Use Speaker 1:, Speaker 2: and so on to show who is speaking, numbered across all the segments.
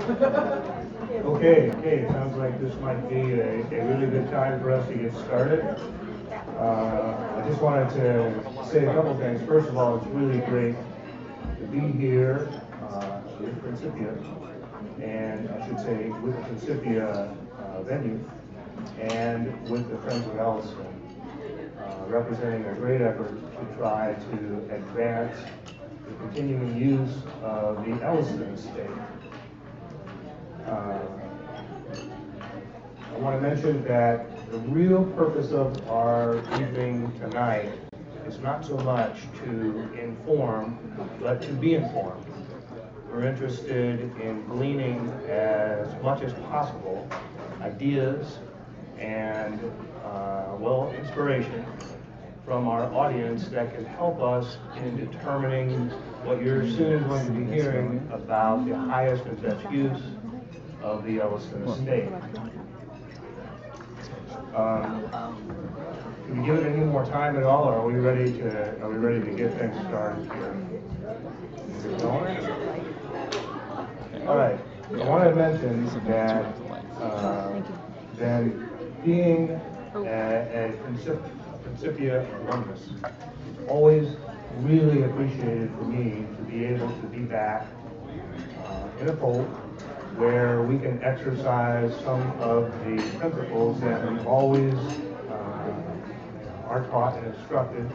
Speaker 1: Okay, sounds like this might be a really good time for us to get started. I just wanted to say a couple things. First of all, it's really great to be here with Principia, and I should say with the Principia venue, and with the Friends of Elliston, representing a great effort to try to advance the continuing use of the Elliston estate. I want to mention that the real purpose of our evening tonight is not so much to inform, but to be informed. We're interested in gleaning as much as possible ideas and, inspiration from our audience that can help us in determining what you're soon going to be hearing about the highest and best use of the Elliston estate. Can we give it any more time at all, or are we ready to get things started here? All right. I want to mention that then being a Principia alumnus, it's always really appreciated for me to be able to be back in a fold where we can exercise some of the principles that we always are taught and instructed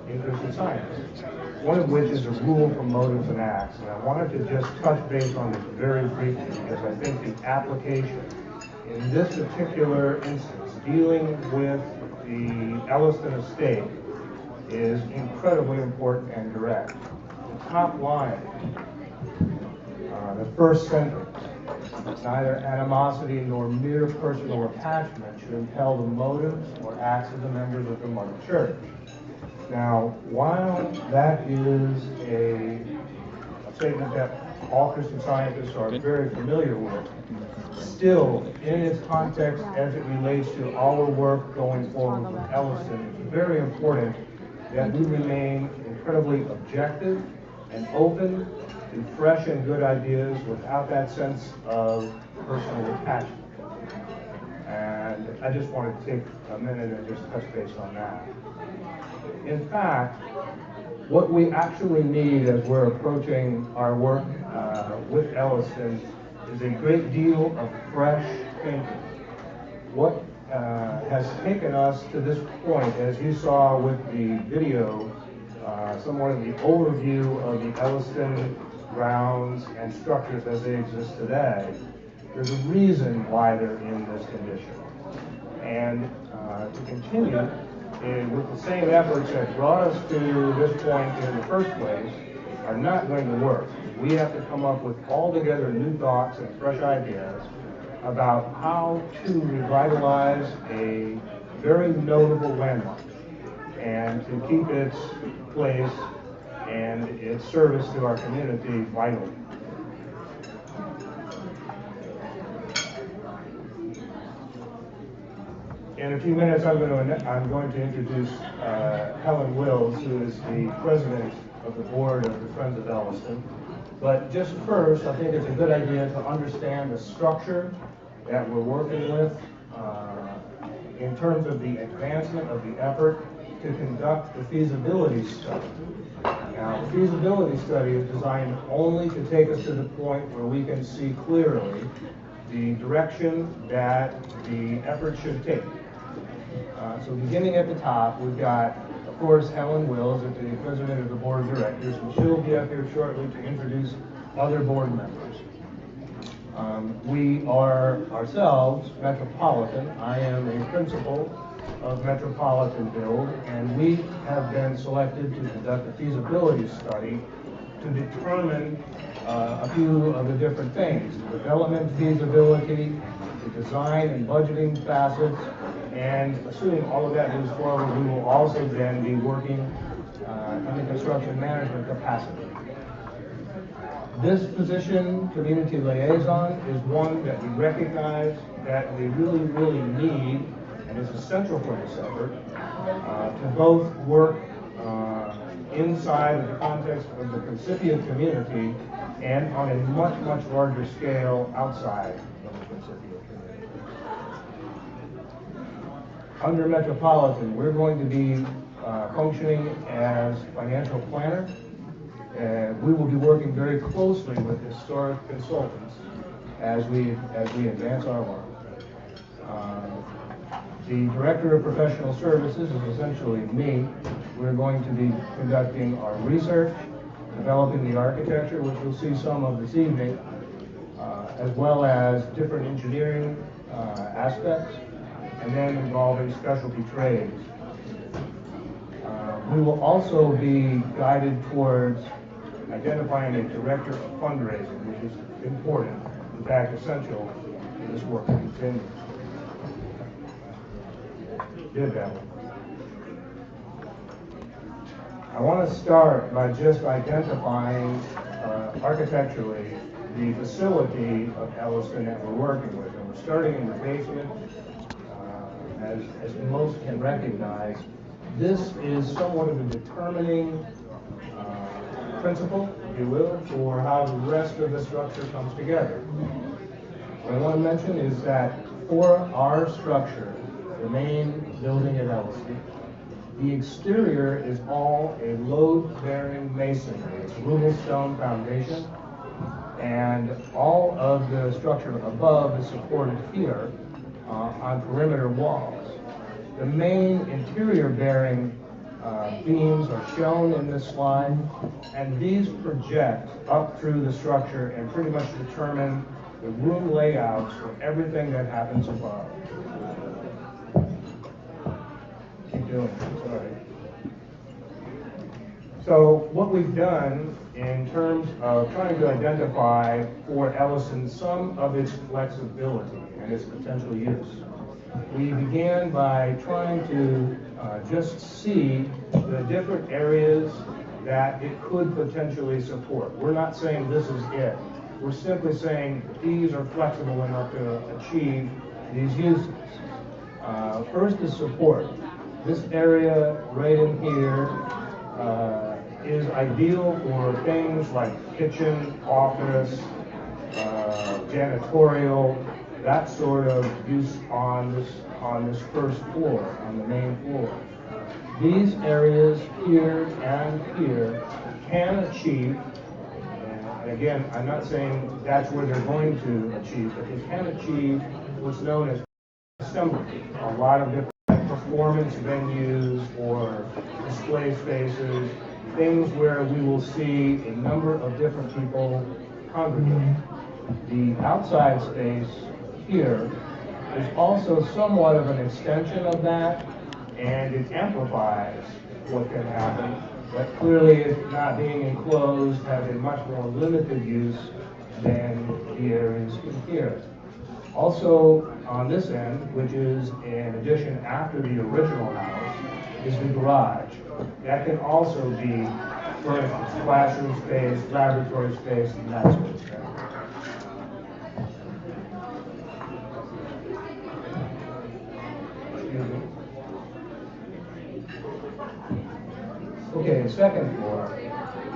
Speaker 1: in Christian Science. One of which is a rule for motives and acts. And I wanted to just touch base on this very briefly because I think the application in this particular instance, dealing with the Elliston estate, is incredibly important and direct. The top line, the first sentence, neither animosity nor mere personal attachment should impel the motives or acts of the members of the Mother Church. Now, while that is a statement that all Christian scientists are very familiar with, still, in its context as it relates to our work going forward with Elliston, it's very important that we remain incredibly objective and open to fresh and good ideas without that sense of personal attachment. And I just wanted to take a minute and just touch base on that. In fact, what we actually need as we're approaching our work with Elliston is a great deal of fresh thinking. What has taken us to this point, as you saw with the video, somewhat of the overview of the Elliston grounds and structures as they exist today, there's a reason why they're in this condition. And to continue with the same efforts that brought us to this point in the first place are not going to work. We have to come up with altogether new thoughts and fresh ideas about how to revitalize a very notable landmark and to keep its place and its service to our community vital. In a few minutes, I'm going to introduce Helen Wills, who is the president of the board of the Friends of Elliston. But just first, I think it's a good idea to understand the structure that we're working with in terms of the advancement of the effort to conduct the feasibility study. Now, the feasibility study is designed only to take us to the point where we can see clearly the direction that the effort should take. So beginning at the top, we've got, of course, Helen Wills, the president of the board of directors, and she'll be up here shortly to introduce other board members. We are ourselves Metropolitan. I am a principal of Metropolitan Build, and we have been selected to conduct a feasibility study to determine a few of the different things: the development feasibility, the design and budgeting facets, and assuming all of that moves forward, we will also then be working in the construction management capacity. This position, community liaison, is one that we recognize that we really need and is essential for this effort to both work inside of the context of the Principia community and on a much, much larger scale outside of the Principia community. Under Metropolitan, we're going to be functioning as financial planner. We will be working very closely with historic consultants as we advance our work. The Director of Professional Services is essentially me. We're going to be conducting our research, developing the architecture, which you'll see some of this evening, as well as different engineering aspects, and then involving specialty trades. We will also be guided towards identifying a director of fundraising, which is important, in fact essential for this work to continue. Did that one. I want to start by just identifying architecturally the facility of Eliestoun that we're working with. And we're starting in the basement. As most can recognize, this is somewhat of a determining principle, if you will, for how the rest of the structure comes together. What I want to mention is that for our structure, the main building at Eliestoun, the exterior is all a load-bearing masonry. It's rubble stone foundation, and all of the structure above is supported here on perimeter walls. The main interior bearing beams are shown in this slide, and these project up through the structure and pretty much determine the room layouts for everything that happens above. Keep doing it, sorry. So what we've done in terms of trying to identify for Eliestoun some of its flexibility and its potential use, we began by trying to just see the different areas that it could potentially support. We're not saying this is it. We're simply saying these are flexible enough to achieve these uses. First is support. This area right in here is ideal for things like kitchen, office, janitorial, that sort of use on this first floor, on the main floor. These areas here and here can achieve, and again, I'm not saying that's where they're going to achieve, but they can achieve what's known as assembly. A lot of different performance venues or display spaces, things where we will see a number of different people congregate. The outside space here is also somewhat of an extension of that, and it amplifies what can happen, but clearly it's not being enclosed, has a much more limited use than the areas in here. Also on this end, which is an addition after the original house, is the garage. That can also be, for instance, classroom space, laboratory space, and that sort of thing. Okay, second floor,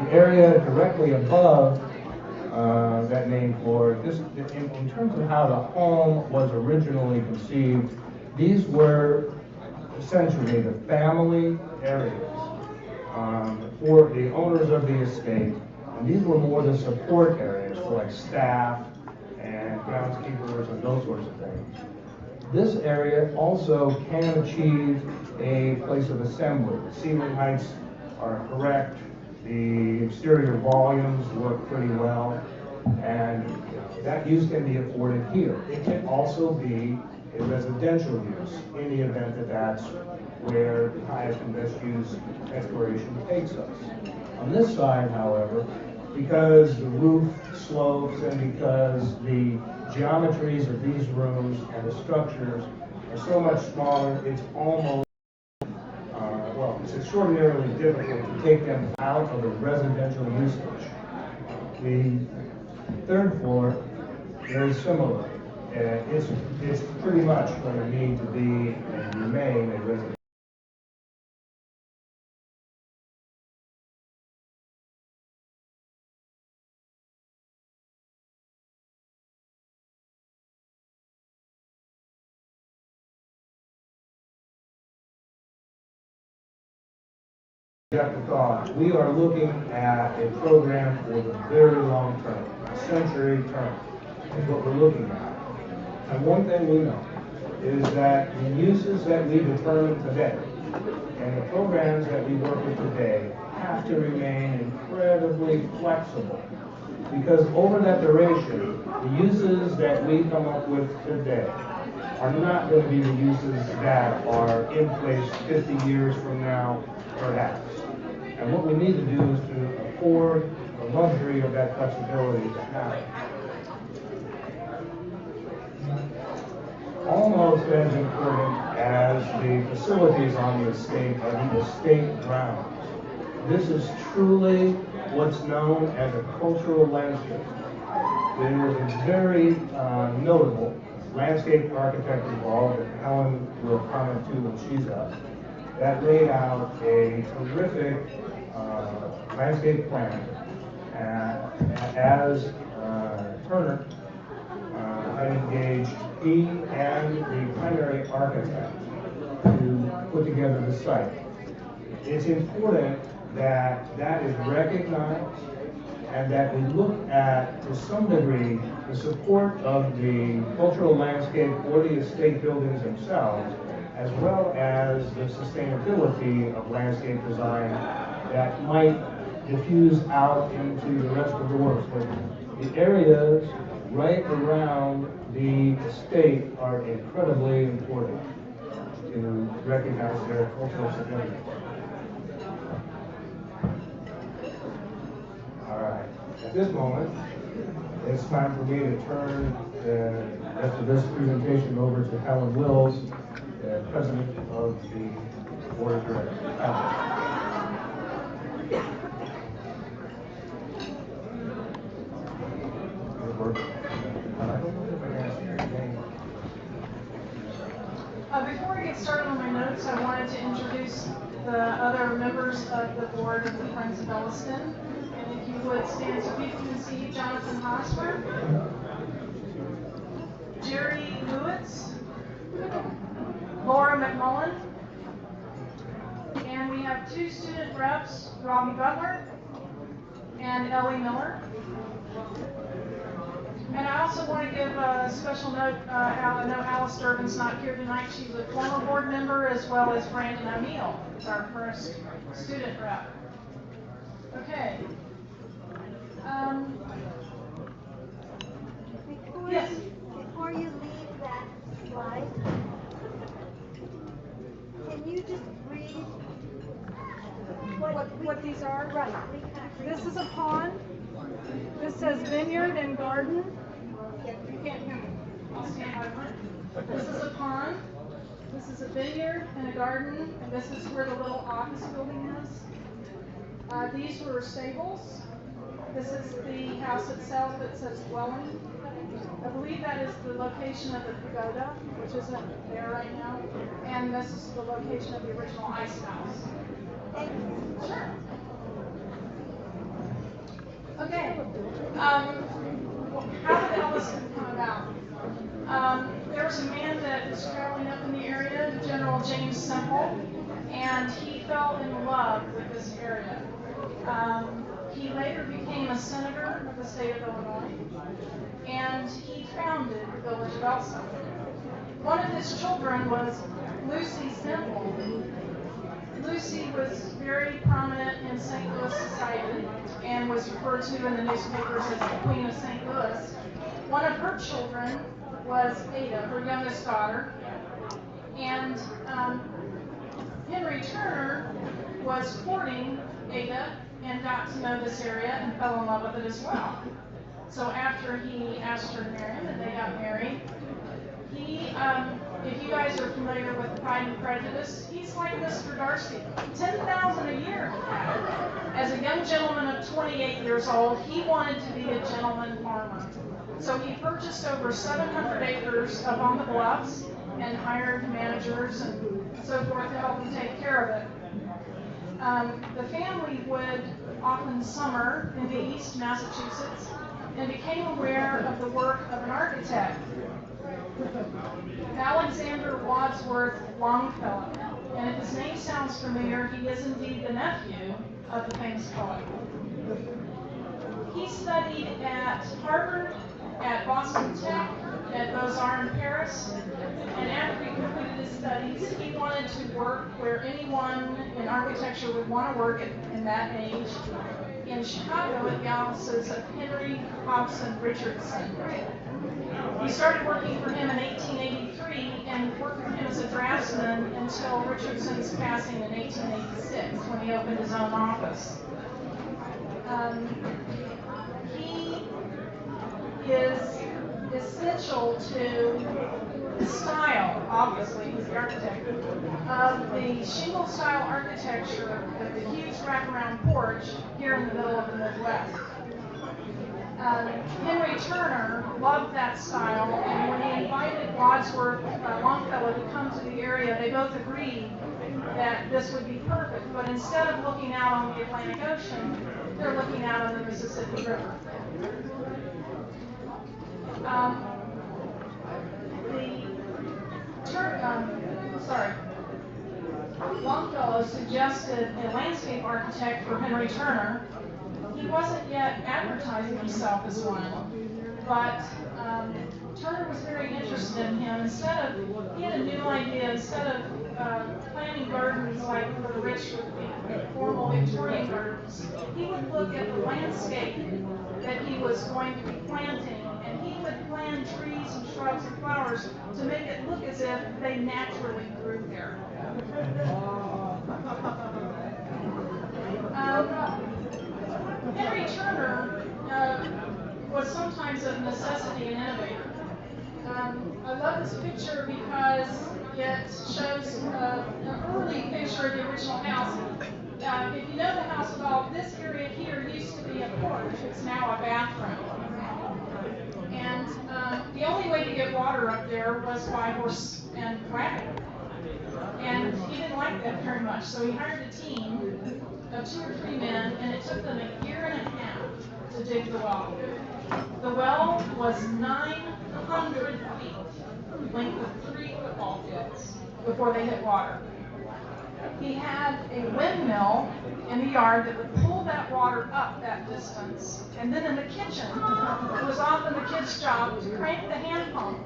Speaker 1: the area directly above that main floor, in terms of how the home was originally conceived, these were essentially the family areas for the owners of the estate, and these were more the support areas for like staff and groundskeepers and those sorts of things. This area also can achieve a place of assembly. The ceiling heights are correct, the exterior volumes work pretty well, and that use can be afforded here. It can also be a residential use in the event that that's where the highest and best use exploration takes us. On this side, however, because the roof slopes and because the geometries of these rooms and the structures are so much smaller, it's almost it's extraordinarily difficult to take them out of the residential usage. The third floor, very similar. It's pretty much going to need to be and remain a residential. have to thought, we are looking at a program for the very long term, a century term is what we're looking at. And one thing we know is that the uses that we determine today and the programs that we work with today have to remain incredibly flexible, because over that duration, the uses that we come up with today are not going to be the uses that are in place 50 years from now, perhaps. And what we need to do is to afford the luxury of that flexibility to happen. Almost as important as the facilities on the estate are the estate grounds. This is truly what's known as a cultural landscape. There was a very notable landscape architect involved that Helen will comment to when she's up, that laid out a terrific landscape plan as Turner had engaged he and the primary architect to put together the site. It's important that that is recognized and that we look at, to some degree, the support of the cultural landscape or the estate buildings themselves, as well as the sustainability of landscape design that might diffuse out into the rest of the works. But the areas right around the estate are incredibly important to recognize their cultural significance. All right. At this moment, it's time for me to turn the rest of this presentation over to Helen Wills, the president of the board of directors.
Speaker 2: Before we get started on my notes, I wanted to introduce the other members of the board of the Friends of Eliestoun. And if you would stand so people can see you, Jonathan Hosmer, Jerry Lewitz, Laura McMullen, and we have two student reps, Robbie Butler and Ellie Miller. And I also want to give a special note, I know Alice Durbin's not here tonight. She's a former board member, as well as Brandon O'Neill, who's our first student rep. Okay. Yes?
Speaker 3: Before you leave that slide, can you just read
Speaker 2: What these are?
Speaker 3: right?
Speaker 2: This is a pond. This says vineyard and garden. You can't hear me. I'll stand over it. This is a pond. This is a vineyard and a garden. And this is where the little office building is. These were stables. This is the house itself that says dwelling. I believe that is the location of the pagoda, which isn't there right now. And this is the location of the original ice house. Sure. Okay. How did Eliestoun come about? There was a man that was traveling up in the area, General James Semple, and he fell in love with this area. He later became a senator of the state of Illinois, and he founded the village of Eliestoun. One of his children was Lucy Semple. Lucy was very prominent in St. Louis society and was referred to in the newspapers as the Queen of St. Louis. One of her children was Ada, her youngest daughter, and Henry Turner was courting Ada and got to know this area and fell in love with it as well. So after he asked her to marry him and they got married, he, if you guys are familiar with Pride and Prejudice, he's like Mr. Darcy. $10,000 a year he had. As a young gentleman of 28 years old, he wanted to be a gentleman farmer. So he purchased over 700 acres up on the bluffs and hired managers and so forth to help him take care of it. The family would often summer into East Massachusetts and became aware of the work of an architect, Alexander Wadsworth Longfellow. And if his name sounds familiar, he is indeed the nephew of the famous poet. He studied at Harvard, at Boston Tech, at Beaux-Arts in Paris, and after he completed his studies, he wanted to work where anyone in architecture would want to work in that age, in Chicago at the offices of Henry Hobson Richardson. He started working for him in 1883 and worked for him as a draftsman until Richardson's passing in 1886 when he opened his own office. He is essential to the style, obviously, he's the architect, of the shingle style architecture with the huge wraparound porch here in the middle of the Midwest. Henry Turner loved that style, and when he invited Wadsworth Longfellow to come to the area, they both agreed that this would be perfect. But instead of looking out on the Atlantic Ocean, they're looking out on the Mississippi River. Longfellow suggested a landscape architect for Henry Turner. He wasn't yet advertising himself as one, but Turner was very interested in him. He had a new idea. Instead of planting gardens like for the rich with the formal Victorian gardens, he would look at the landscape that he was going to be planting, and he would plant trees and shrubs and flowers to make it look as if they naturally grew there. Henry Turner was sometimes a necessity and innovator. I love this picture because it shows an early picture of the original house. If you know the house at all, this area here used to be a porch. It's now a bathroom. And the only way to get water up there was by horse and wagon. And he didn't like that very much, so he hired a team of 2 or 3 men, and it took them a year and a half to dig the well. The well was 900 feet, length of 3 football fields, before they hit water. He had a windmill in the yard that would pull that water up that distance, and then in the kitchen, it was often the kids' job to crank the hand pump,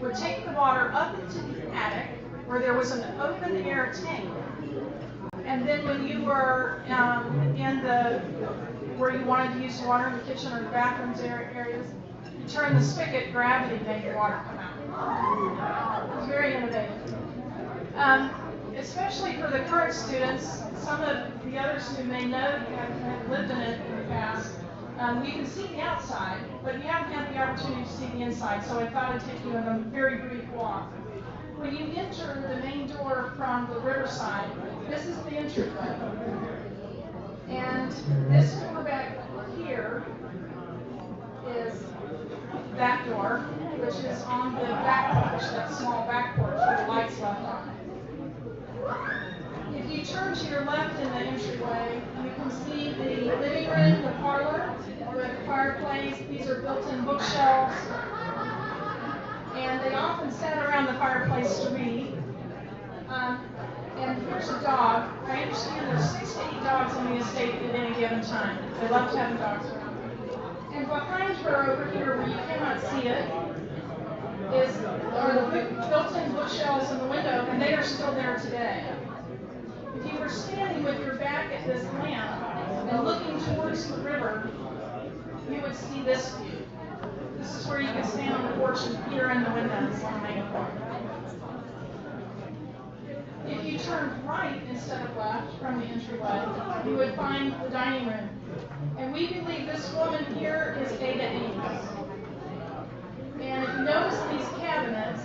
Speaker 2: would take the water up into the attic, where there was an open air tank. And then when you were where you wanted to use water in the kitchen or the bathrooms areas, you turn the spigot, gravity made the water come out. It was very innovative. Especially for the current students, some of the others who may know have lived in it in the past, you can see the outside, but you haven't had the opportunity to see the inside, so I thought I'd take you on a very brief walk. When you enter the main door from the riverside, this is the entryway. And this door back here is that door, which is on the back porch, that small back porch with the lights left on. If you turn to your left in the entryway, you can see the living room, the parlor, with the fireplace. These are built-in bookshelves. And they often sat around the fireplace to read. And here's a dog. I understand there's 6 to 8 dogs on the estate at any given time. They love to have dogs around. And behind her over here, where you cannot see it, are the built-in bookshelves in the window, and they are still there today. If you were standing with your back at this lamp and looking towards the river, you would see this view. This is where you can stand on the porch and peer in the windows on the main floor. If you turned right instead of left from the entryway, you would find the dining room. And we believe this woman here is Ada Ames. And if you notice these cabinets,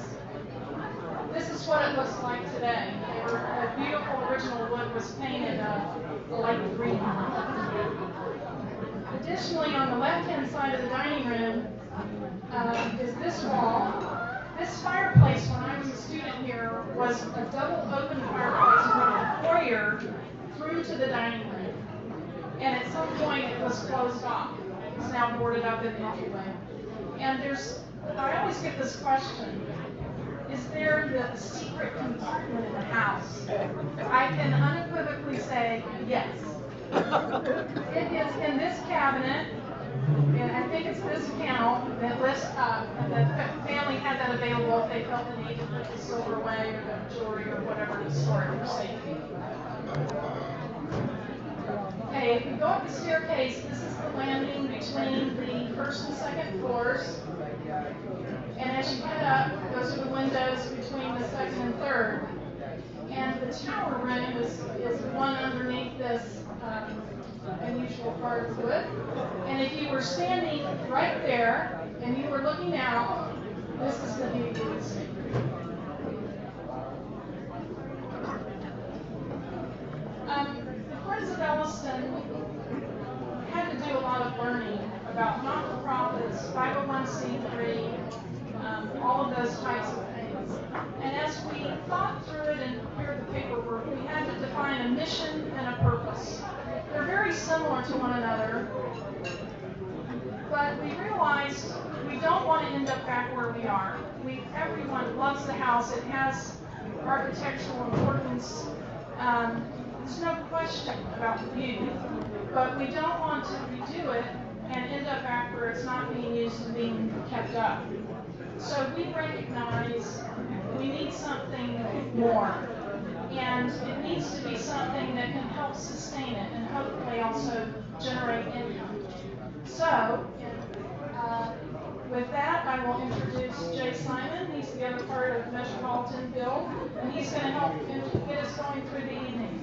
Speaker 2: this is what it looks like today. A beautiful original wood was painted a light green. Additionally, on the left-hand side of the dining room is this wall. This fireplace, when I was a student here, was a double open fireplace from the foyer through to the dining room. And at some point it was closed off. It's now boarded up in the entryway. And I always get this question. is there the secret compartment in the house? I can unequivocally say yes. It is in this cabinet, and I think it's this panel that lists, and the family had that available if they felt the need to put the silver away or the jewelry or whatever to store it for safety. Okay, if we go up the staircase, this is the landing between the first and second floors. And as you head up, those are the windows between the second and third. And the tower room is one underneath this unusual part of the wood. And if you were standing right there and you were looking out, this is the view you would see. The Friends of Eliestoun had to do a lot of learning about not-for-profits, 501c3, all of those types of things. And as we thought through it and prepared the paperwork, we had to define a mission and a purpose. They're very similar to one another, but we realized we don't want to end up back where we are. Everyone loves the house. It has architectural importance. There's no question about the beauty, but we don't want to redo it and end up back where it's not being used and being kept up. So we recognize we need something more, and it needs to be something that can help sustain it and hopefully also generate income. So, with that, I will introduce Jay Simon. He's the other part of Metropolitan Build, and he's going to help get us going through the evening.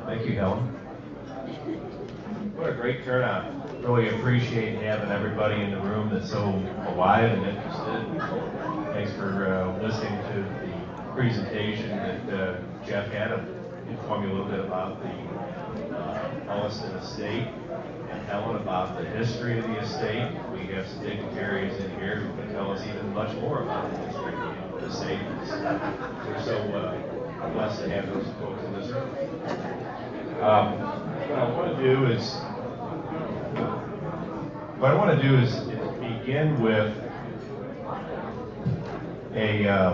Speaker 4: Thank you, Helen. What a great turnout. Really appreciate having everybody in the room that's so alive and interested. Thanks for listening to the presentation that Jeff had to inform you a little bit about the Eliestoun estate, and Helen about the history of the estate. We have some dignitaries in here who can tell us even much more about the history of the estate. We're so blessed to have those folks in this room. What I want to do is begin with a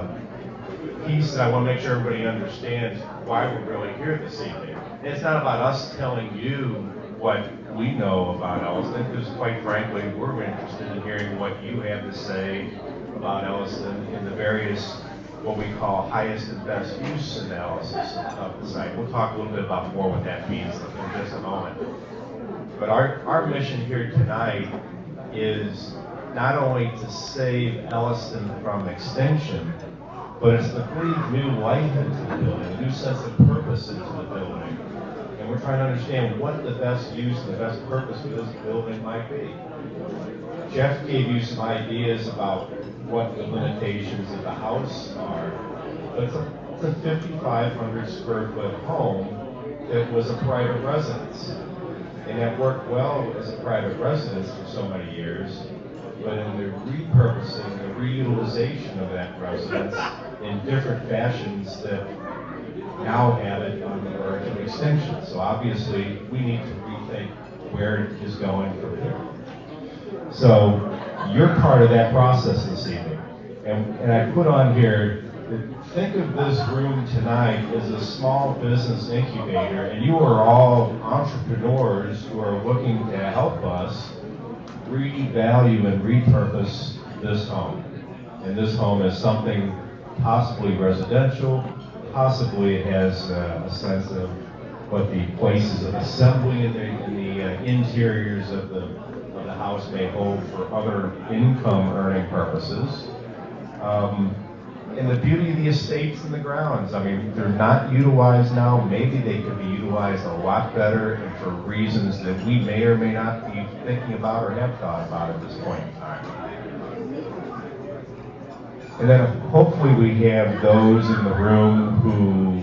Speaker 4: piece that I want to make sure everybody understands why we're really here this evening. And it's not about us telling you what we know about Eliestoun, because quite frankly, we're interested in hearing what you have to say about Eliestoun in the various, what we call highest and best use analysis of the site. We'll talk a little bit about more what that means in just a moment. But our mission here tonight is not only to save Eliestoun from extinction, but it's to breathe new life into the building, a new sense of purpose into the building. And we're trying to understand what the best use and the best purpose for this building might be. Jeff gave you some ideas about what the limitations of the house are. But it's a 5,500 square foot home that was a private residence. And that worked well as a private residence for so many years. But in the repurposing, the reutilization of that residence in different fashions that now have it on the verge of extinction. So obviously, we need to rethink where it is going from here. So you're part of that process this evening. And I put on here, think of this room tonight as a small business incubator, and you are all entrepreneurs who are looking to help us revalue and repurpose this home. And this home is something possibly residential, possibly it has a sense of what the places of assembly in the interiors of the house may hold for other income earning purposes. And the beauty of the estates and the grounds, I mean, they're not utilized now. Maybe they could be utilized a lot better and for reasons that we may or may not be thinking about or have thought about at this point in time. And then hopefully we have those in the room who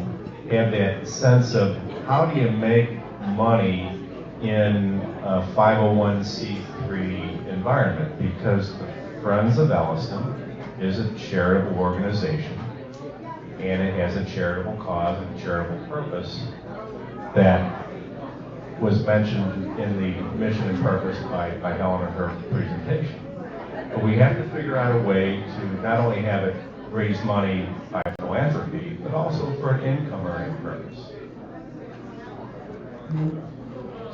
Speaker 4: have that sense of how do you make money in a 501c3 environment, because the Friends of Eliestoun is a charitable organization. and it has a charitable cause and charitable purpose that was mentioned in the mission and purpose by Helen in her presentation. But we have to figure out a way to not only have it raise money by philanthropy, but also for an income earning purpose.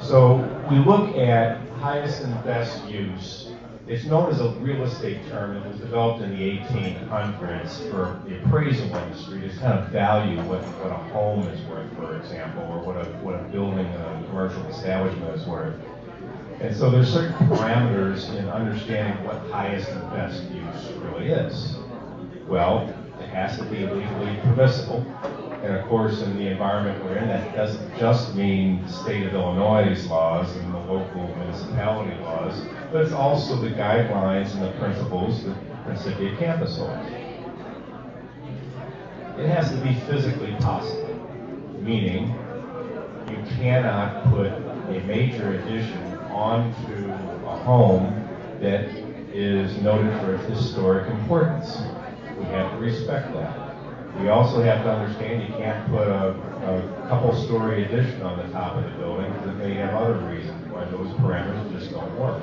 Speaker 4: So we look at highest and best use. It's known as a real estate term. It was developed in the 1800s for the appraisal industry to kind of value what a home is worth, for example, or what a building, a commercial establishment is worth. And so there's certain parameters in understanding what highest and best use really is. Well, it has to be legally permissible. And of course, in the environment we're in, that doesn't just mean the state of Illinois' laws and the local municipality laws, but it's also the guidelines and the principles that Principia Campus holds. It has to be physically possible, meaning you cannot put a major addition onto a home that is noted for its historic importance. We have to respect that. We also have to understand you can't put a couple-story addition on the top of the building because it may have other reasons why those parameters just don't work.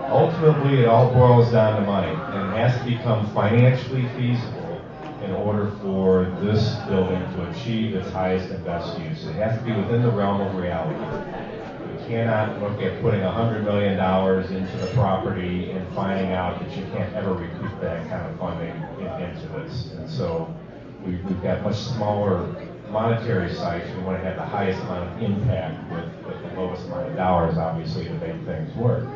Speaker 4: Ultimately, it all boils down to money, and it has to become financially feasible in order for this building to achieve its highest and best use. It has to be within the realm of reality. We cannot look at putting $100 million into the property and finding out that you can't ever recoup that kind of funding into this. And so we've got much smaller monetary sites. We want to have the highest amount of impact with the lowest amount of dollars, obviously, to make things work.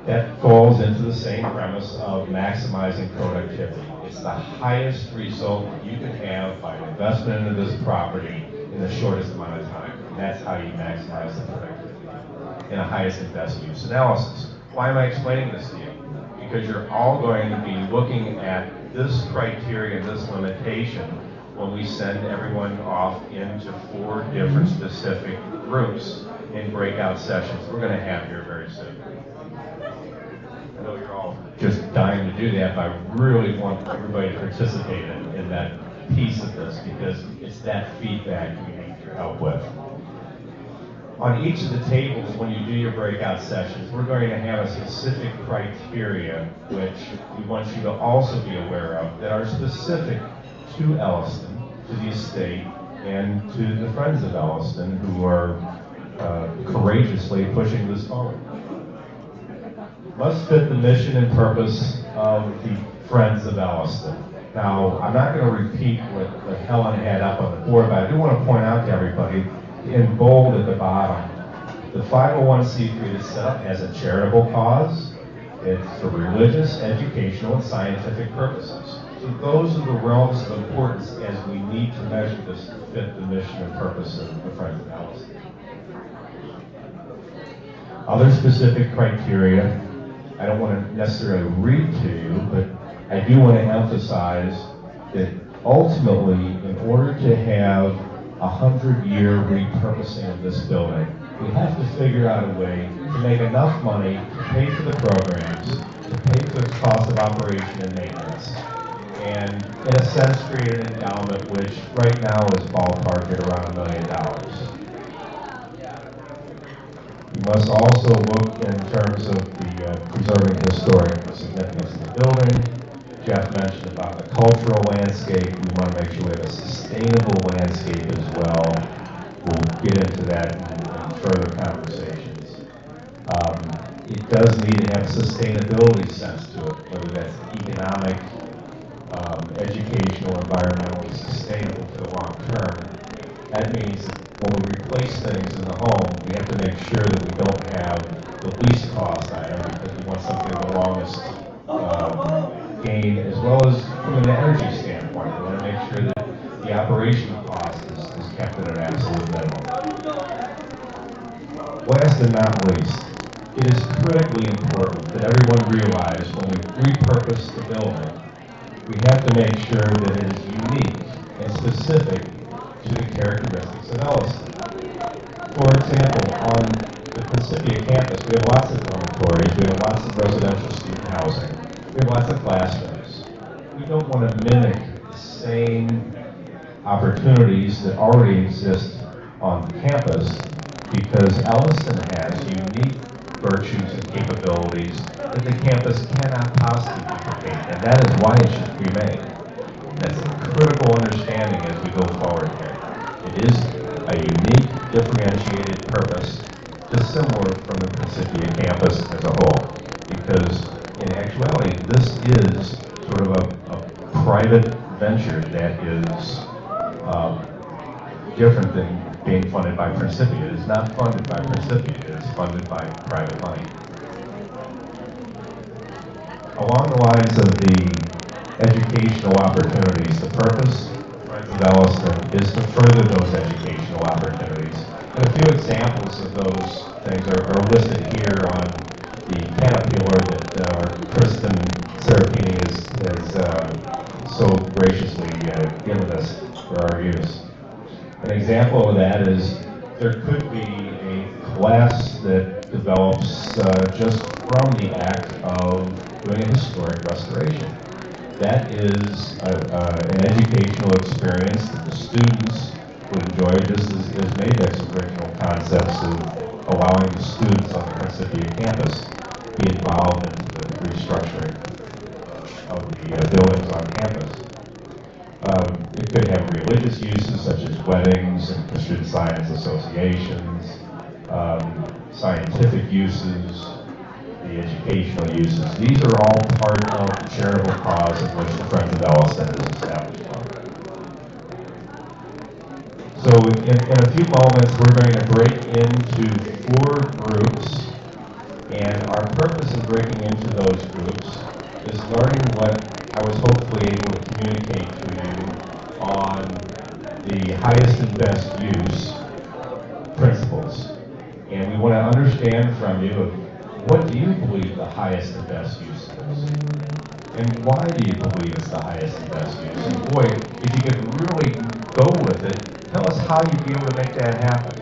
Speaker 4: That falls into the same premise of maximizing productivity. It's the highest result that you can have by investment into this property in the shortest amount of time. And that's how you maximize the productivity in a highest and best use analysis. Why am I explaining this to you? Because you're all going to be looking at this criteria, this limitation, when we send everyone off into 4 different specific groups in breakout sessions we're going to have here very soon. I know you're all just dying to do that, but I really want everybody to participate in that piece of this because it's that feedback we need your help with. On each of the tables, when you do your breakout sessions, we're going to have a specific criteria which we want you to also be aware of that are specific to Eliestoun, to the estate, and to the Friends of Eliestoun who are courageously pushing this forward. Must fit the mission and purpose of the Friends of Eliestoun. Now, I'm not going to repeat what Helen had up on the board, but I do want to point out to everybody, in bold at the bottom, the 501c3 is set up as a charitable cause. It's for religious, educational, and scientific purposes. So those are the realms of importance as we need to measure this to fit the mission and purpose of the Friends of Eliestoun. Other specific criteria, I don't want to necessarily read to you, but I do want to emphasize that ultimately, in order to have a 100-year repurposing of this building, we have to figure out a way to make enough money to pay for the programs, to pay for the cost of operation and maintenance, and in a sense create an endowment which right now is ballparked at around $1 million. We must also look in terms of the preserving historic significance of the building. Jeff mentioned about the cultural landscape. We want to make sure we have a sustainable landscape as well. We'll get into that in further conversations. It does need to have a sustainability sense to it, whether that's economic, educational, environmentally sustainable for the long term. That means that when we replace things in the home, we have to make sure that we don't have the least cost item because we want something of the longest gain, as well as from an energy standpoint. We want to make sure that the operational cost is kept at an absolute minimum. Last and not least, it is critically important that everyone realize when we repurpose the building, we have to make sure that it is unique and specific to the characteristics of Eliestoun. For example, on the Principia campus, we have lots of dormitories, we have lots of residential student housing, we have lots of classrooms. we don't want to mimic the same opportunities that already exist on campus, because Elliston has unique virtues and capabilities that the campus cannot possibly duplicate, and that is why it should be made. That's a critical understanding as we go forward here. It is a unique, differentiated purpose, dissimilar from the Principia campus as a whole, because in actuality, this is sort of a private venture that is different than being funded by Principia. It is not funded by Principia, it is funded by private money. Along the lines of the educational opportunities, the purpose of Elliston is to further those educational opportunities. And a few examples of those things are listed here on the caterpillar that Kristen Serafini has so graciously given us for our use. An example of that is there could be a class that develops just from the act of doing a historic restoration. That is an educational experience that the students would enjoy, just as Maybach's original concepts of allowing the students on the Principia campus be involved in the restructuring of the buildings on campus. It could have religious uses such as weddings and Christian Science associations, scientific uses, the educational uses. These are all part of the charitable cause in which the Friends of Elliston is established on. So in a few moments, we're going to break into 4 groups, and our purpose in breaking into those groups is learning what I was hopefully able to communicate to you on the highest and best use principles. And we want to understand from you, what do you believe the highest and best use is? And why do you believe it's the highest and best use? And boy, if you could really go with it, tell us how you'd be able to make that happen.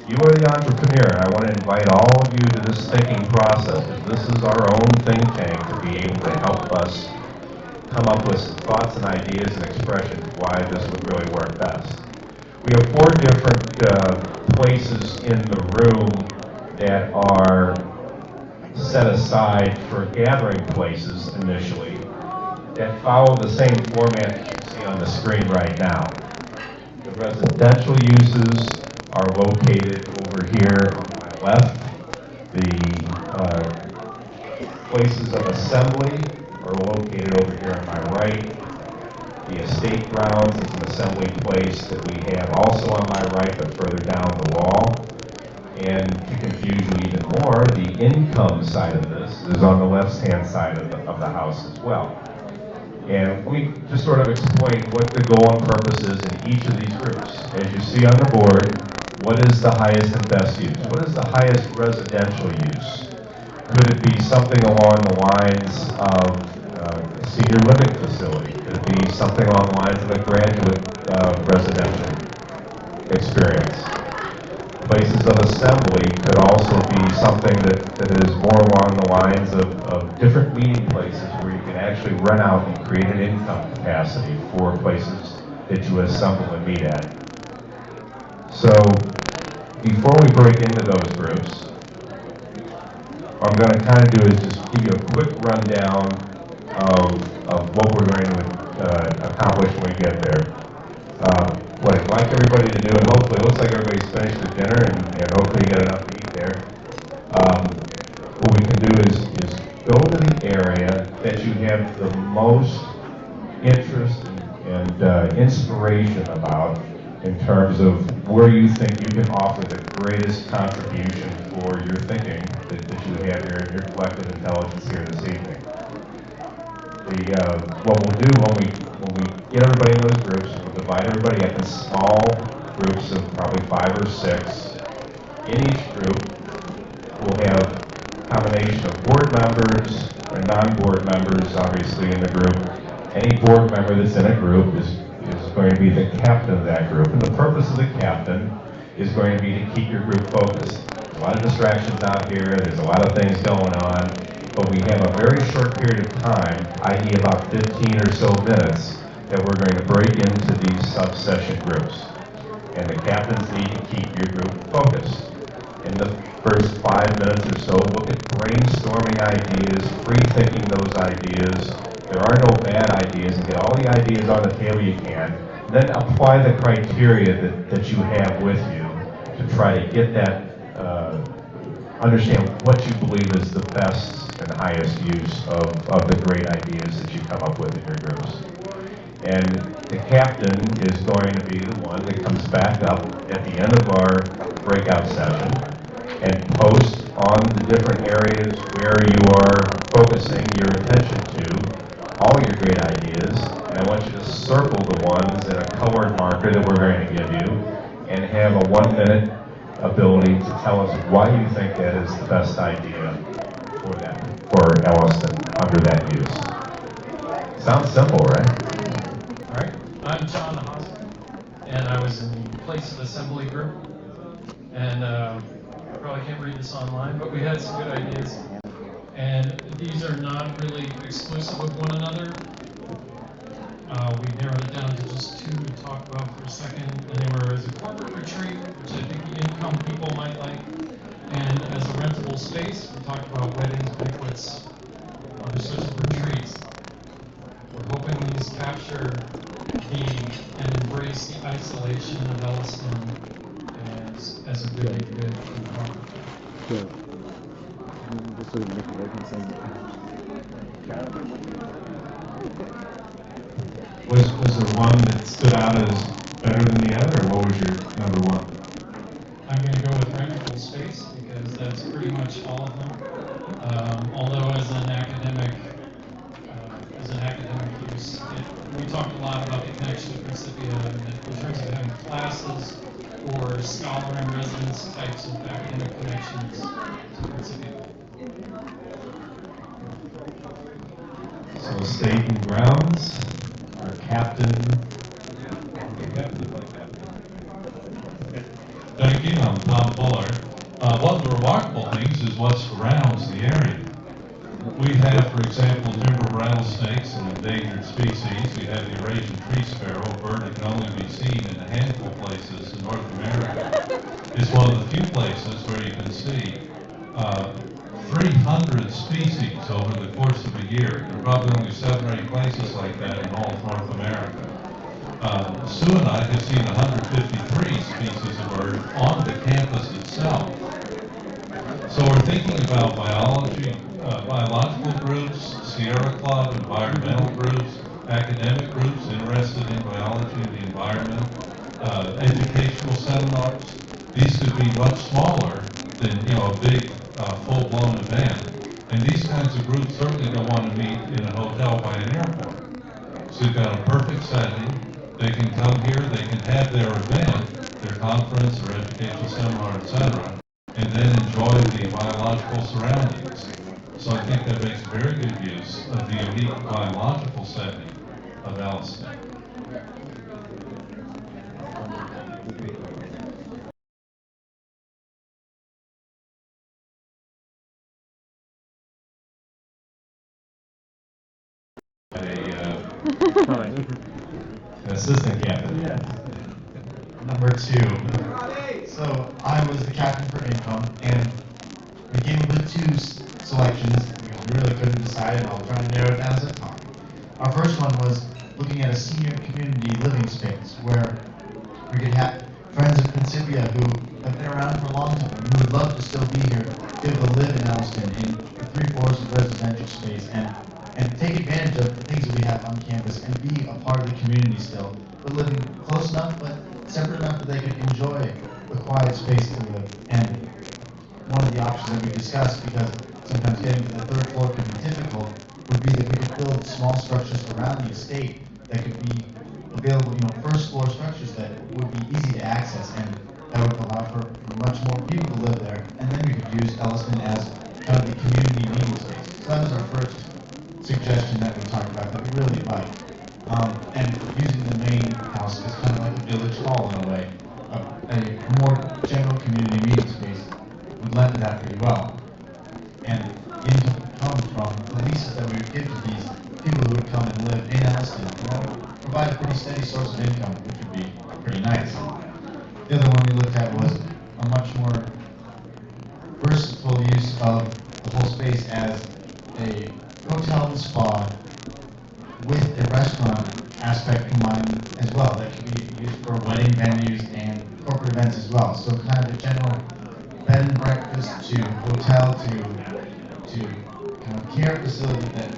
Speaker 4: You are the entrepreneur, and I want to invite all of you to this thinking process. This is our own think tank to be able to help us come up with some thoughts and ideas and expressions why this would really work best. We have 4 different places in the room that are set aside for gathering places initially that follow the same format that you see on the screen right now. The residential uses are located over here on my left. The places of assembly are located over here on my right. The estate grounds is an assembly place that we have also on my right, but further down the wall. And to confuse you even more, the income side of this is on the left-hand side of the house as well. And let me just sort of explain what the goal and purpose is in each of these groups. As you see on the board, what is the highest and best use? What is the highest residential use? Could it be something along the lines of a senior living facility? Could it be something along the lines of a graduate residential experience? Places of assembly could also be something that is more along the lines of different meeting places where you can actually rent out and create an income capacity for places that you assemble and meet at. So before we break into those groups, what I'm going to kind of do is just give you a quick rundown of what we're going to accomplish when we get there. What I'd like everybody to do, and hopefully it looks like everybody's finished their dinner and hopefully you get enough to eat there. What we can do is go to the area that you have the most interest and inspiration about in terms of where you think you can offer the greatest contribution for your thinking that you have here in your collective intelligence here this evening. What we'll do when we get everybody in those groups, we'll divide everybody up in small groups of probably 5 or 6. In each group, we'll have a combination of board members and non-board members, obviously, in the group. Any board member that's in a group is going to be the captain of that group, and the purpose of the captain is going to be to keep your group focused. There's a lot of distractions out here, there's a lot of things going on, but we have a very short period of time, i.e. about 15 or so minutes, that we're going to break into these sub-session groups. And the captains need to keep your group focused. In the first 5 minutes or so, look at brainstorming ideas, free-thinking those ideas. There are no bad ideas, and get all the ideas on the table you can. Then apply the criteria that you have with you to try to get that, understand what you believe is the best and highest use of the great ideas that you come up with in your groups. And the captain is going to be the one that comes back up at the end of our breakout session and post on the different areas where you are focusing your attention to all your great ideas. And I want you to circle the ones in a colored marker that we're going to give you and have a 1-minute ability to tell us why you think that is the best idea for Elliston under that use. Sounds simple, right?
Speaker 5: All right, I'm John Haas, and I was in the Place of Assembly group, and you probably can't read this online, but we had some good ideas, and these are not really exclusive of one another. We narrowed it down to just 2 to talk about for a second, and they were as a corporate retreat, which I think the income people might like, and as a rentable space. We talked about weddings, banquets, other sorts of retreats. We're hoping these capture and embrace the isolation of Elliston as a really good component.
Speaker 6: Good. Just sort of make it open saying
Speaker 4: Was there one that stood out as better than the other, or what was your number one?
Speaker 5: I'm going to go with rentable space because that's pretty much all of them. Although as an academic use, we talked a lot about the connection to Principia in terms of having classes or scholar in residence types of academic connections to Principia.
Speaker 4: So state and grounds, our captain.
Speaker 7: Thank you. I'm Tom Fuller. One of the remarkable things is what surrounds the area. We have, for example, timber rattlesnakes, an endangered species. We have the Eurasian tree sparrow, a bird that can only be seen in a handful of places in North America. It's one of the few places where you can see 300 species over the course of a year. There are probably only 7 or 8 places like that in all of North America. Sue and I have seen 153 species of bird on the campus itself. So we're thinking about biological groups, Sierra Club, environmental groups, academic groups interested in biology and the environment, educational seminars. These could be much smaller than a big full-blown event. And these kinds of groups certainly don't want to meet in a hotel by an airport. So you've got a perfect setting. They can come here, they can have their event, their conference or educational seminar, etc., and then enjoy the biological surroundings. So I think that makes very good use of the unique biological setting of Elliston.
Speaker 4: An assistant captain.
Speaker 8: Number 2. So I was the captain for income, and we came up with 2 selections. We really couldn't decide, and I'll try and narrow it down as I talk. Our first one was looking at a senior community living space where we could have friends of Principia who have been around for a long time, who would love to still be here, be able to live in Elliston in 3/4 of residential space, and take advantage of the things that we have on campus and be a part of the community still, but living close enough but separate enough that they could enjoy the quiet space to live. And one of the options that we discussed, because sometimes getting to the 3rd floor can be difficult, would be that we could build small structures around the estate that could be available, 1st floor structures that would be easy to access, and that would allow for much more people to live there. And then we could use Elliston as kind of the community meeting space. So that was our first suggestion that we talked about that we really liked. And using the main house as kind of like a village hall in a way, a more general community meeting space would lend to that pretty well. And in come from the leases that we would give to these people who would come and live in Elliston. And that would provide a pretty steady source of income, which would be pretty nice. The other one we looked at was a much more versatile use of the whole space as a hotel and spa with a restaurant aspect combined as well. That could be used for wedding venues and corporate events as well. So kind of a general bed and breakfast to hotel to kind of care facility that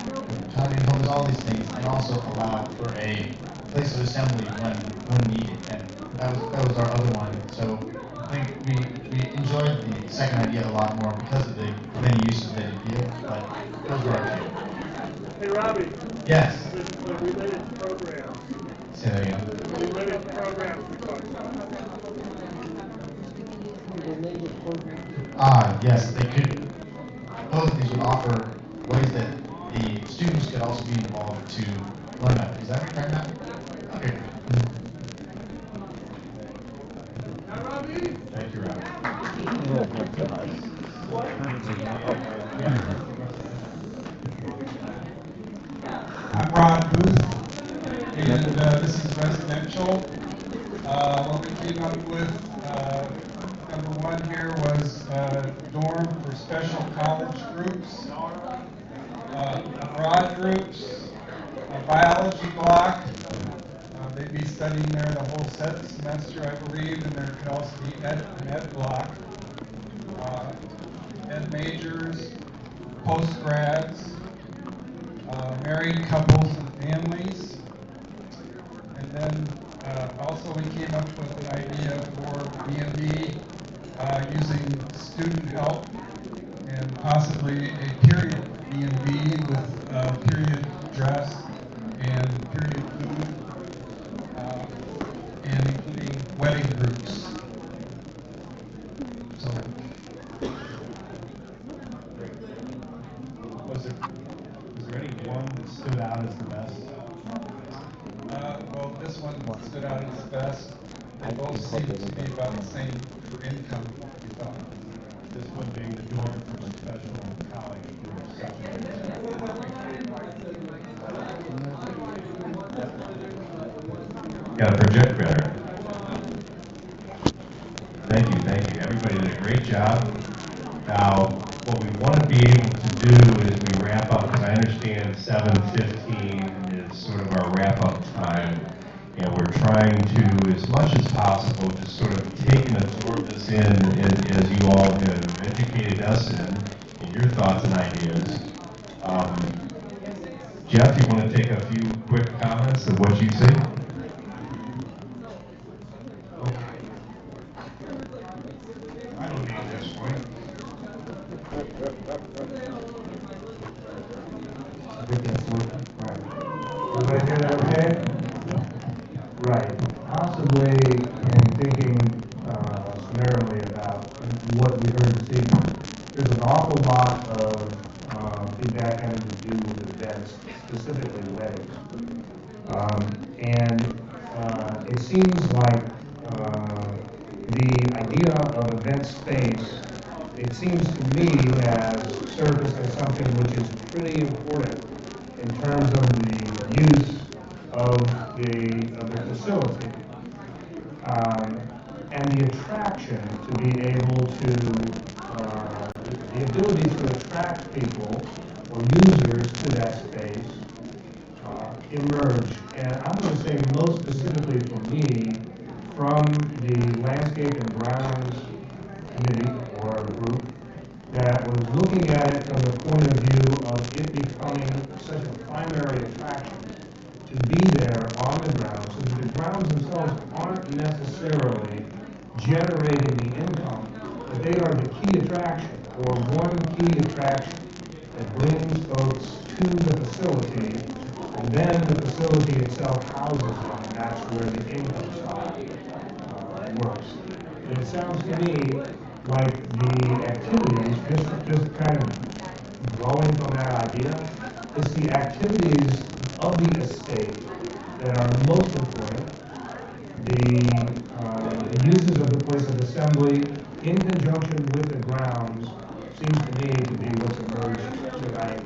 Speaker 8: try to encompass all these things and also allow for a place of assembly when needed. And that was our other one. So I think we enjoyed the second idea a lot more because of the many uses that it gives, but those were our two.
Speaker 9: Hey, Robbie.
Speaker 8: Yes.
Speaker 9: The related programs.
Speaker 8: Say that again.
Speaker 9: The related programs we talked about.
Speaker 8: Yes, they could. Both of these would offer ways that the students could also be involved to learn that. Is that correct, Matt? Okay. Thank you, Robbie.
Speaker 10: I'm Ron Booth, and this is residential. What we came up with, number one here was dorm for special college groups, broad groups, a biology block. They'd be studying there the whole semester, I believe, and there could also be an ed block, ed majors, postgrads, married couples and families. And then also we came up with an idea for B&B using student help and possibly a period B&B with period dress and period food and including wedding groups. So
Speaker 4: Was there any one that stood out as the best?
Speaker 10: well, this one stood out as the best. They both seem to be about the same for income, we thought.
Speaker 4: This one being the dorm for special college groups. Got to project better. Thank you. Everybody did a great job. Now, what we want to be able to do as we wrap up, because I understand 7:15 is sort of our wrap-up time, and we're trying to, as much as possible, just sort of take and absorb this in as you all have educated us in your thoughts and ideas. Jeff, you want to take a few quick comments of what you see?
Speaker 1: I don't need this one. I think that's working. Right. Everybody hear that okay? Right. Possibly in thinking summarily about what we heard this evening, there's an awful lot of feedback having to do with events, specifically weddings. And it seems like the idea of event space, it seems to me, has surfaced as something which is pretty important in terms of the use of the facility and the attraction to be able to, the ability to attract people or users to that space emerge. And I'm going to say most specifically for me, from the Landscape and Grounds Committee or group that was looking at it from the point of view of it becoming such a primary attraction to be there on the grounds, so that the grounds themselves aren't necessarily generating the income, but they are the key attraction or one key attraction that brings folks to the facility, and then the facility itself houses them, and that's where the income side works. And it sounds to me like the activities, just kind of drawing from that idea, it's the activities of the estate that are most important. The uses of the place of assembly in conjunction with the grounds seems to me to be what's emerged tonight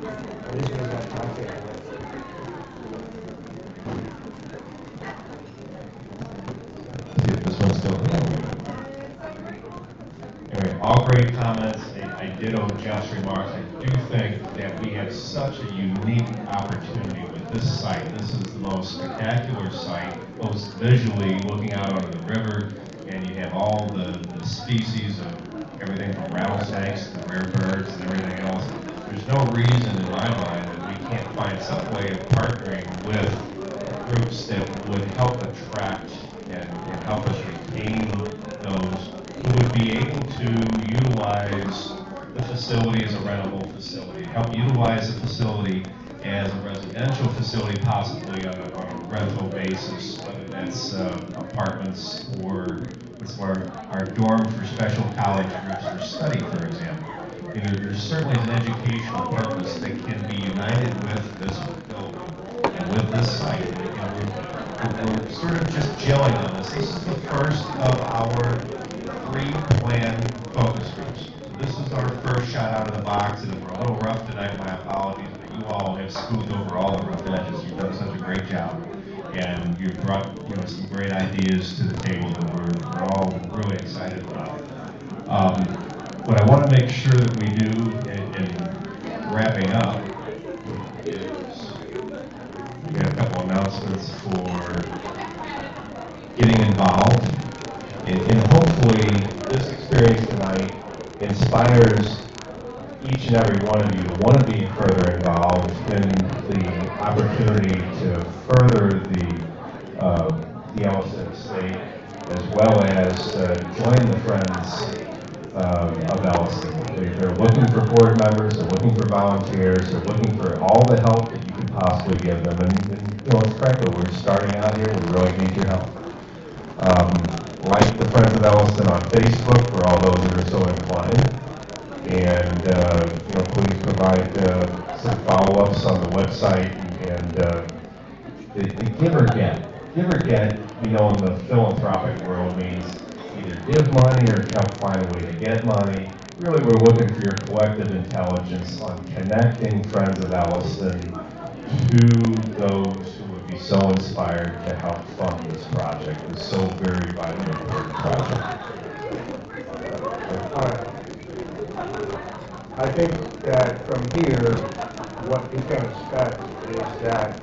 Speaker 4: comments. I ditto Jeff's remarks. I do think that we have such a unique opportunity with this site. This is the most spectacular site, most visually looking out onto the river, and you have all the species of everything from rattlesnakes to rare birds and everything else. There's no reason in my mind that we can't find some way of partnering with groups that would help attract and help us retain those who would be able to utilize the facility as a rentable facility, help utilize the facility as a residential facility, possibly on a rental basis, whether that's apartments or our dorm for special college groups for study, for example. You know, there's certainly an educational purpose that can be united with this building and with this site. And we're sort of just gelling on this. This is the first of our 3 planned focus groups. So this is our first shot out of the box, and if we're a little rough tonight, my apologies, but you all have smoothed over all the rough edges. You've done such a great job, and you've brought some great ideas to the table that we're all really excited about. What I want to make sure that we do in wrapping up is we got a couple announcements for getting involved, and hopefully this experience tonight inspires each and every one of you to want to be further involved in the opportunity to further the Elliston estate, as well as join the Friends of Elliston. They're looking for board members, they're looking for volunteers, they're looking for all the help that you can possibly give them. And it's frankly, we're starting out here, we really need your help. Like the Friends of Elliston on Facebook for all those that are so inclined. And please provide some follow-ups on the website and the give or get. Give or get, in the philanthropic world means either give money or help find a way to get money. Really, we're looking for your collective intelligence on connecting Friends of Elliston to those who would be so inspired to help fund this project. It's so very vitally important project.
Speaker 1: All right. I think that from here, what you can expect is that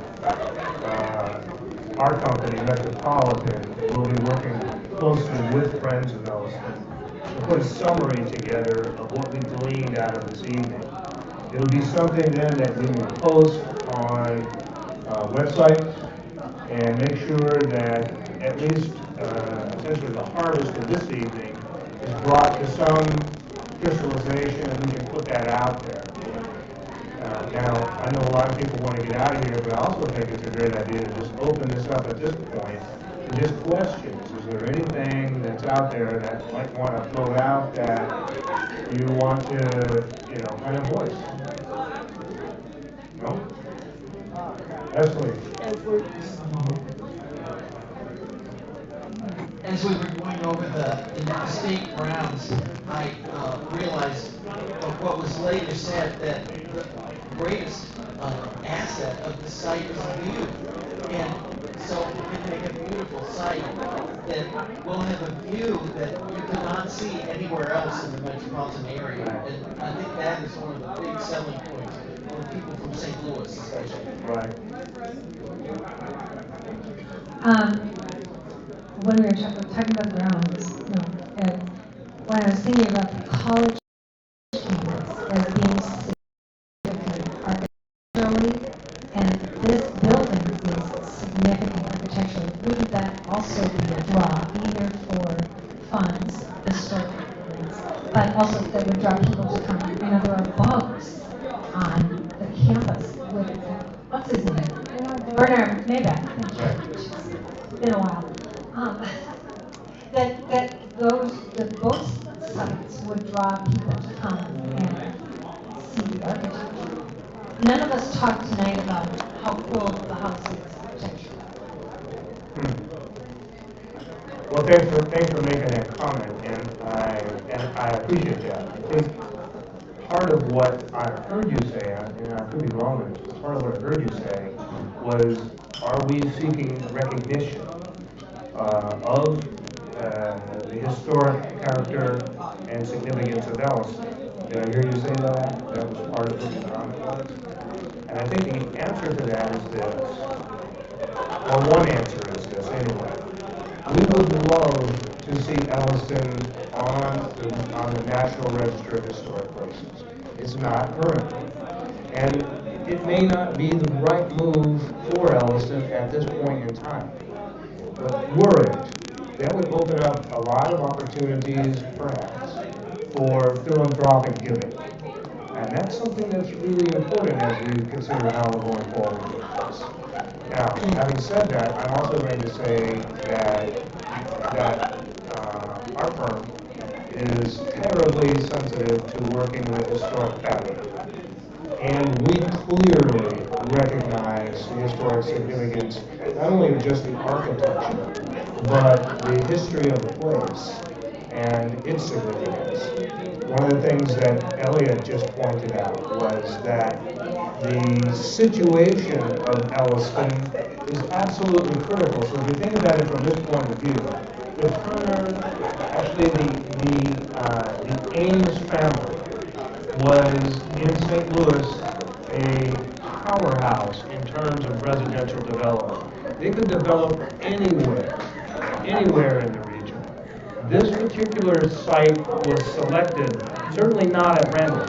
Speaker 1: our company, Metropolitan, will be working closely with Friends of Elliston to put a summary together of what we gleaned out of this evening. It'll be something then that we will post on websites and make sure that at least essentially the harvest of this evening is brought to some crystallization, and we can put that out there. Now, I know a lot of people want to get out of here, but I also think it's a great idea to just open this up at this point to just questions. Is there anything that's out there that you might want to throw out that you want to, kind of voice? No? Leslie.
Speaker 11: As we were going over the state grounds, I realized what was later said, that the greatest asset of the site is view. And so we can make a beautiful site that will have a view that you cannot see anywhere else in the metropolitan area. And I think that is one of the big selling points for people from St. Louis, especially.
Speaker 1: Right.
Speaker 12: When we were talking about grounds, and when I was thinking about the college campus as being significant architecturally, and this building is significant architecturally, wouldn't that also be a draw, either for funds, historic buildings, but also that would draw people to come? There are bugs on the campus with, what's his name? Bernard Maybach. It's been a while. That both sites would draw people to come and see the architecture. None of us talked tonight about how cool the house is architecturally.
Speaker 1: Well, thanks for making that comment, and I appreciate that. I think part of what I heard you say, and I could be wrong on this, but part of what I heard you say was, are we seeking recognition of the historic character and significance of Elliston. Did I hear you say that? That was part of what the comment was? And I think the answer to that is this, or one answer is this anyway. We would love to see Elliston on the National Register of Historic Places. It's not currently. And it may not be the right move for Elliston at this point in time. But were it, that would open up a lot of opportunities, perhaps, for philanthropic giving. And that's something that's really important as we consider how we're going forward with this. Now, having said that, I'm also going to say that our firm is terribly sensitive to working with historic families. And we clearly recognize the historic significance, not only of just the architecture, but the history of the place and its significance. One of the things that Elliot just pointed out was that the situation of Elliston is absolutely critical. So if you think about it from this point of view, the Turner, actually the Ames family was in St. Louis a powerhouse in terms of residential development. They could develop anywhere in the region. This particular site was selected, certainly not at random.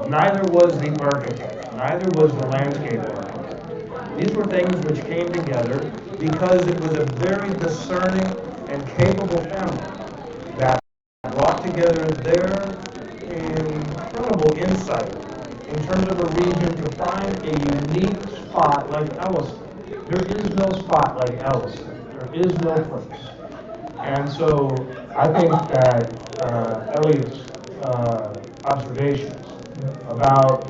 Speaker 1: Neither was the architect, neither was the landscape architect. These were things which came together because it was a very discerning and capable family that brought together their incredible insight in terms of a region to find a unique spot like Elliston. There is no spot like Elliston. There is no place. And so I think that Elliot's observations about,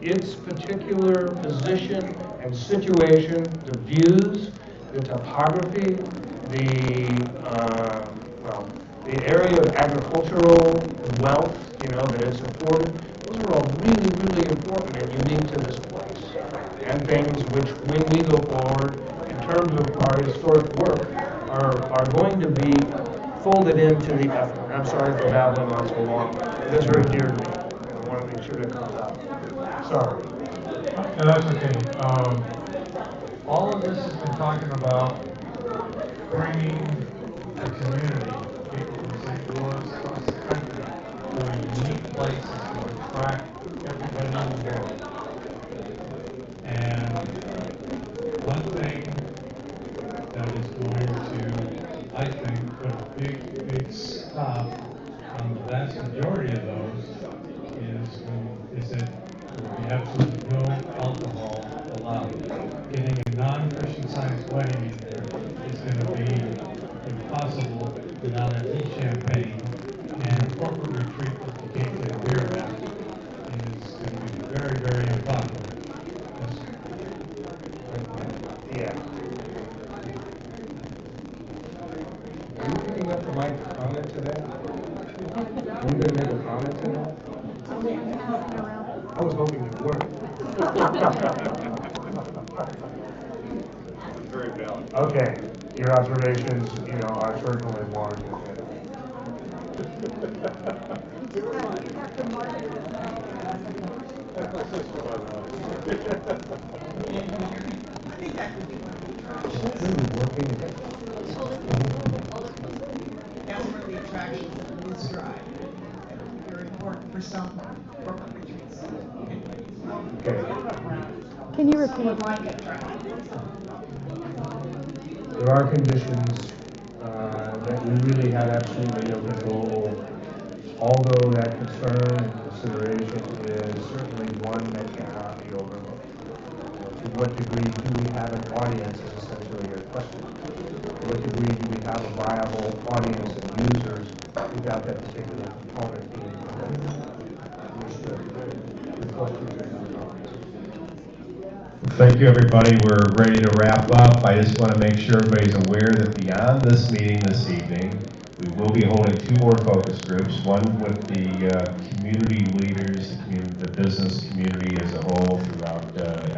Speaker 1: its particular position and situation, the views, the topography, the area of agricultural wealth, that it's afforded, those are all really, really important and unique to this place. And things which, when we go forward, in terms of our historic work, are going to be folded into the effort. I'm sorry for babbling on so long. It's very dear to me. I want to make sure that comes out. Sorry.
Speaker 5: No, that's okay. All of this has been talking about bringing the community, people from St. Louis, across the country, to a unique place that's going to attract everybody in the world. And one thing that is going to, I think, put a big, big stop on the vast majority of those is that there will be absolutely no alcohol allowed. Getting a non-Christian Science wedding in there is going to be impossible without at least champagne, and a corporate retreat that you can't get a beer at is going to be very, very unpopular.
Speaker 1: Yeah. Are you picking up the mic comment to that? Are you going to make a comment to that? I was hoping you were.
Speaker 9: Very valid.
Speaker 1: Okay, your observations, are certainly warranted.
Speaker 11: That's one of the attractions of this drive. Very important for some corporate retreats.
Speaker 1: Okay.
Speaker 3: Can you repeat?
Speaker 1: There are conditions that we really have absolutely no control over. Although that concern and consideration is certainly one that cannot be overlooked. To what degree do we have an audience is essentially your question. To what degree do we have a viable audience and users without that particular component being understood? Good question.
Speaker 4: Thank you, everybody. We're ready to wrap up. I just want to make sure everybody's aware that beyond this meeting this evening, we will be holding 2 more focus groups, one with the community leaders, the business community as a whole throughout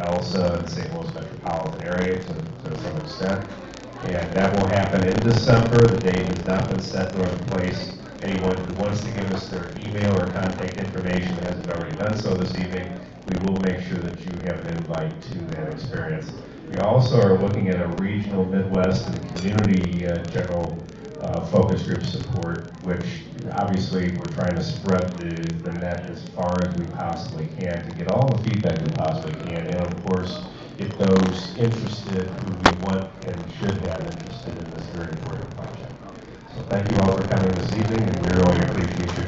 Speaker 4: ELSA and St. Louis metropolitan area to some extent, And that will happen in December. The date has not been set nor the place. Anyone who wants to give us their email or contact information that hasn't already done so this evening, we will make sure that you have an invite to that experience. We also are looking at a regional Midwest and community general focus group support, which obviously we're trying to spread the net as far as we possibly can to get all the feedback we possibly can, and of course, get those interested who we want and should have interested in this very important project. So thank you all for coming this evening, and we really appreciate your